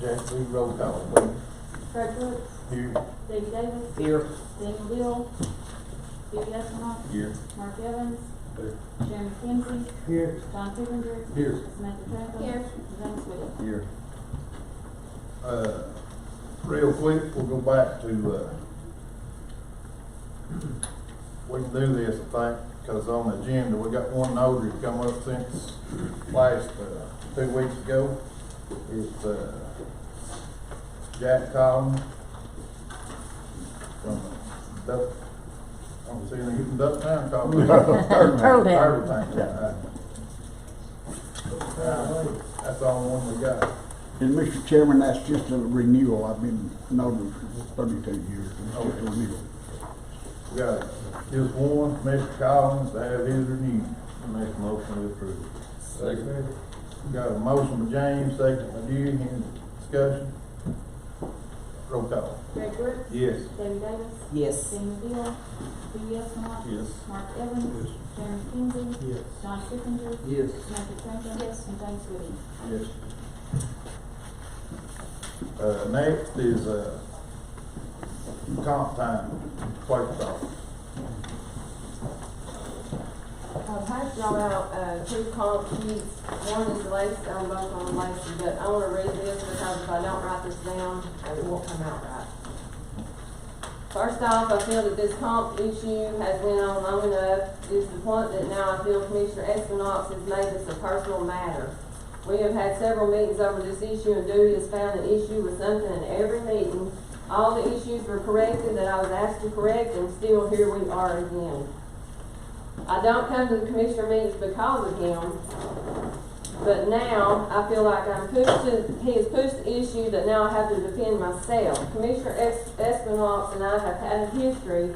Jack, please roll call, please. Fred Brooks, Here. Debbie Davis, Here. Daniel Deal, Billy Estimov, Here. Mark Evans, Here. Sharon McKenzie, Here. John Kipinger, Here. Samantha Franklin, Here. James Whittle. Here. Real quick, we'll go back to, we can do this, I think, because on the agenda, we got one notary come up since last, 2 weeks ago. It's, Jack Collins from Duck, I'm seeing you from Ducktown, Turtletown. That's the only one we got. And Mr. Chairman, that's just a renewal. I've been notary for 32 years. It's just a renewal. We got just one, Mr. Collins, to have his renewed. Make a motion to approve. Second. Got a motion by James, second by Dewey, any discussion? Roll call. Fred Brooks, Yes. Debbie Davis, Yes. Daniel Deal, Billy Estimov, Yes. Mark Evans, Sharon McKenzie, Yes. John Kipinger, Yes. Samantha Franklin, Yes. and James Whittle. Yes. Next is, comp time, clerk's office. I've passed y'all out, two comp sheets. One is Lacey, I'm both on Lacey, but I wanna read this because if I don't write this down, it won't come out right. First off, I feel that this comp issue has went on long enough. It's the point that now I feel Commissioner Espinox has made this a personal matter. We have had several meetings over this issue, and Dewey has found an issue with something in every meeting. All the issues were corrected that I was asked to correct, and still here we are again. I don't come to the commissioner meetings because of him, but now I feel like he has pushed the issue that now I have to defend myself. Commissioner Espinox and I have had a history,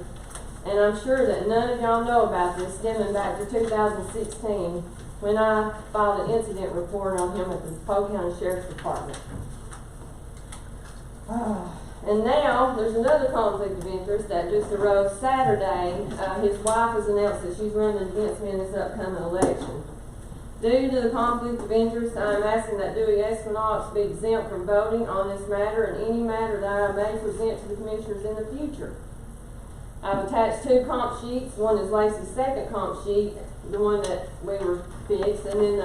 and I'm sure that none of y'all know about this, stemming back to 2016, when I filed an incident report on him at the Polk County Sheriff's Department. And now, there's another conflict of interest that just arose Saturday. His wife has announced that she's running against me in this upcoming election. Due to the conflict of interest, I am asking that Dewey Espinox be exempt from voting on this matter and any matter that I may present to the commissioners in the future. I've attached two comp sheets. One is Lacey's second comp sheet, the one that we were fixed, and then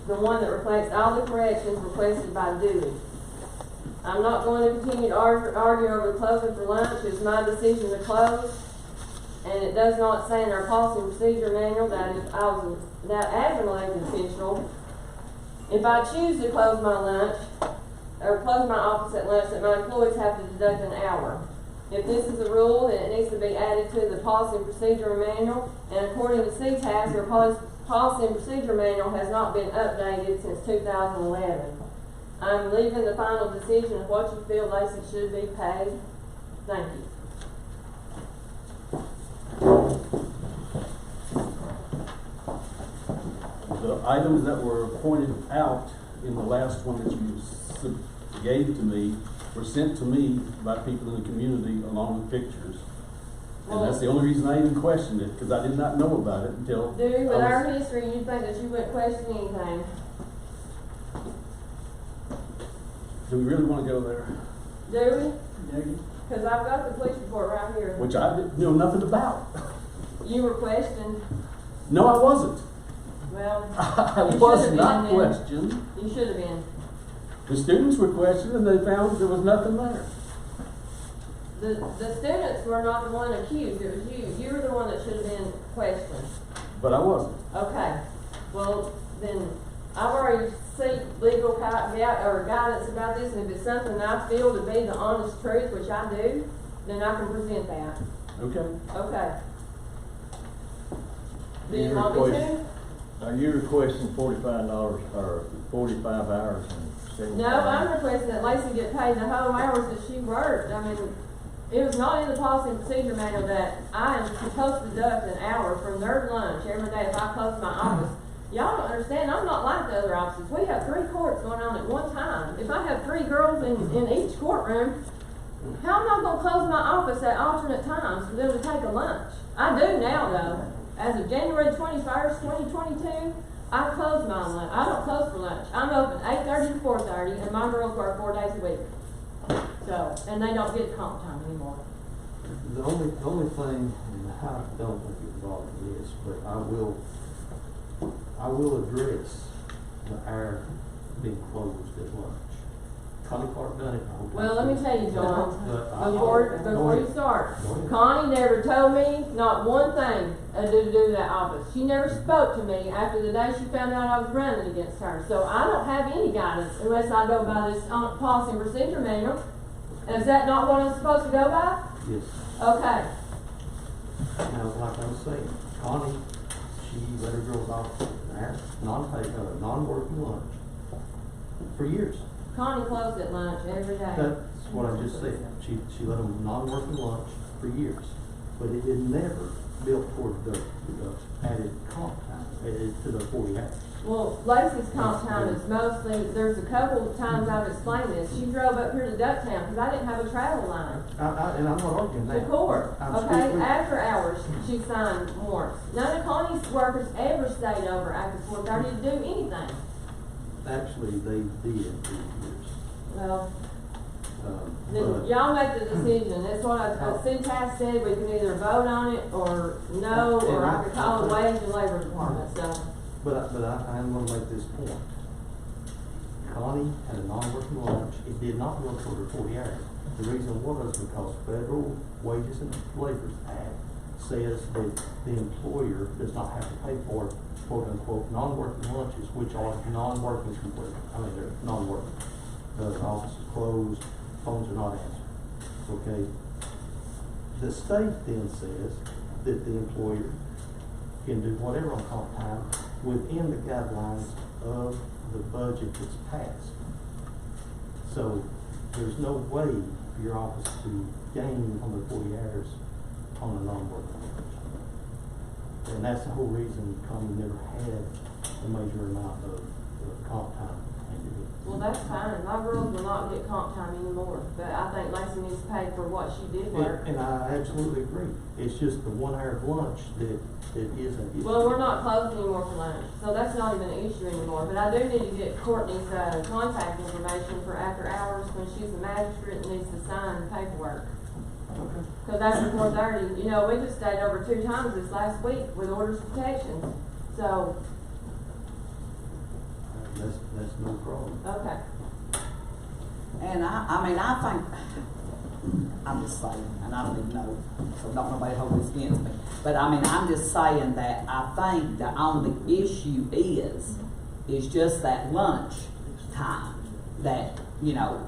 the one that reflects all the corrections requested by Dewey. I'm not going to continue to argue over the closing for lunch. It's my decision to close, and it does not say in our policy and procedure manual that as an elected official, if I choose to close my lunch, or close my office at lunch, that my employees have to deduct an hour. If this is a rule, then it needs to be added to the policy and procedure manual, and according to CTAS, our policy and procedure manual has not been updated since 2011. I'm leaving the final decision of what you feel Lacey should be paid. Thank you. The items that were pointed out in the last one that you gave to me were sent to me by people in the community along with pictures. And that's the only reason I even questioned it, because I did not know about it until. Dude, with our history, you'd think that you wouldn't question anything. Do we really want to go there? Do we? Because I've got the police report right here. Which I didn't know nothing about. You were questioned. No, I wasn't. Well, I you was should have not been then. questioned. You should have been. The students were questioned and they found there was nothing there. The students were not the one accused. It was you. You were the one that should have been questioned. But I wasn't. Okay. Well, then I've already seek legal guidance about this, and if it's something I feel to be the honest truth, which I do, then I can present that. Okay. Okay. Do you want me to? Are you requesting $45 or 45 hours and 75? No, I'm requesting that Lacey get paid the whole hours that she worked. I mean, it was not in the policy and procedure manual that I am supposed to deduct an hour from their lunch every day if I close my office. Y'all don't understand, I'm not like the other offices. We have 3 courts going on at one time. If I have 3 girls in each courtroom, how am I going to close my office at alternate times for them to take a lunch? I do now, though. As of January 21st, 2022, I close my lunch, I don't close for lunch, I'm open 8:30 to 4:30, and my girls work 4 days a week. So, and they don't get comp time anymore. The only thing, and I don't want to get involved in this, but I will address the hour being closed at lunch. Connie Clark done it. Well, let me tell you, John, But before you start, Connie never told me not one thing to do that office. She never spoke to me after the day she found out I was running against her. So I don't have any guidance unless I go by this policy and procedure manual. Is that not what I'm supposed to go by? Yes. Okay. Now, like I was saying, Connie, she let her girls off an hour, non-working lunch for years. Connie closed at lunch every day. That's what I just said. She let them non-working lunch for years, but it never built toward the added comp time, added to the 40 hours. Well, Lacey's comp time is mostly, there's a couple of times I've explained this. She drove up here to Ducktown because I didn't have a travel line. And I'm not arguing To that. court, I'm okay, strictly- after hours, she signed warrants. None of Connie's workers ever stayed over after 4:30 to do anything. Actually, they did for years. Well, But then y'all make the decision. That's what CTAS said, we can either vote on it or no, or I could call the wage and labor department, so. But I am gonna make this point. Connie had a non-working lunch, it did not go toward her 40 hours. The reason was because Federal Wages and Labor Act says that the employer does not have to pay for quote-unquote non-working lunches, which are non-working complete. I mean, they're non-working. The office is closed, phones are not answered, okay? The state then says that the employer can do whatever on comp time within the guidelines of the budget that's passed. So there's no way for your office to gain on the 40 hours on a non-working lunch. And that's the whole reason Connie never had a major amount of comp time. Well, that's fine. My girls will not get comp time anymore, but I think Lacey needs to pay for what she did work. And I absolutely agree. It's just the 1 hour of lunch that is an issue. Well, we're not closed anymore for lunch, so that's not even an issue anymore. But I do need to get Courtney's contact information for after hours when she's a magistrate and needs to sign paperwork. Okay. Because after 4:30, you know, we just stayed over 2 times this last week with orders of protection. So, That's no problem. okay. And I mean, I think, I'm just saying, and I don't even know, so don't nobody hold this against me. But I mean, I'm just saying that I think the only issue is just that lunch time, that, you know,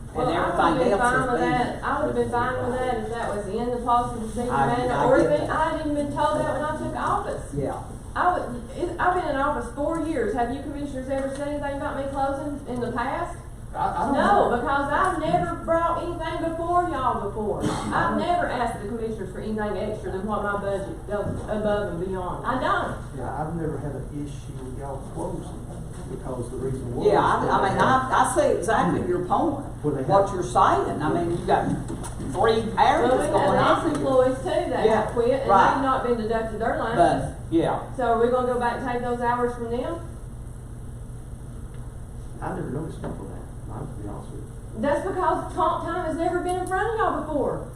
and Well, I would have everything been else fine has with been. that. I would have been fine with that if that was in the policy and procedure I manual, or get even, that. I hadn't even been told that when I took office. Yeah. I've been in office 4 years. Have you commissioners ever said anything about me closing in the past? I don't No, know. because I've never brought anything before y'all before. I've never asked the commissioners for anything extra than what my budget goes above and beyond. I don't. Yeah, I've never had an issue with y'all closing, because the reason was. Yeah, I mean, I see exactly your point, Well, they have- what you're saying. I mean, you got 3 Well, areas we going have on here. ex-employees too that Yeah, have quit and right. they've not been deducted their But, lunches. yeah. So are we gonna go back and take those hours from them? I never noticed stuff on that, to be honest with you. That's because comp time has never been in front of y'all before.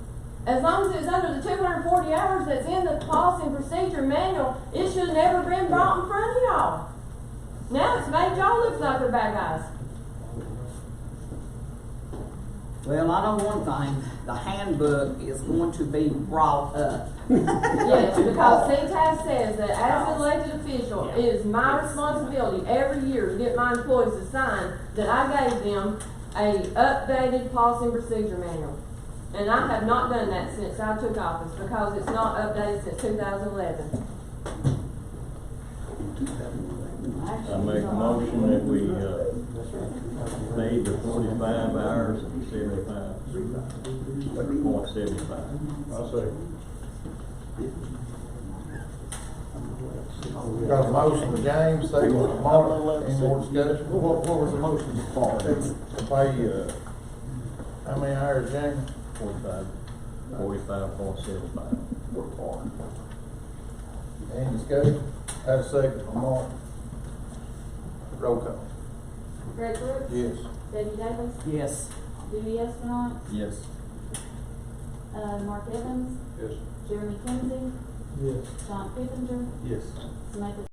As long as it's under the 240 hours that's in the policy and procedure manual, it should have never been brought in front of y'all. Now it's made y'all look like they're bad guys. Well, I know one thing, the handbook is going to be brought up. Yes, because CTAS says that as an elected official, it is my responsibility every year to get my employees to sign that I gave them a updated policy and procedure manual. And I have not done that since I took office because it's not updated since 2011. I make a motion that we, pay the 45 hours and 75.75. I'll say. Got a motion to James, second to Mark, any more discussion? What was the motion for? To pay, how many hours, James? 45.75. Any discussion? Have a second from Mark. Roll call. Greg Brooks. Yes. Debbie Davis. Yes. Dewey Estimont. Yes. Mark Evans. Yes. Jeremy Kinsey. Yes. John Kipinger. Yes. Samantha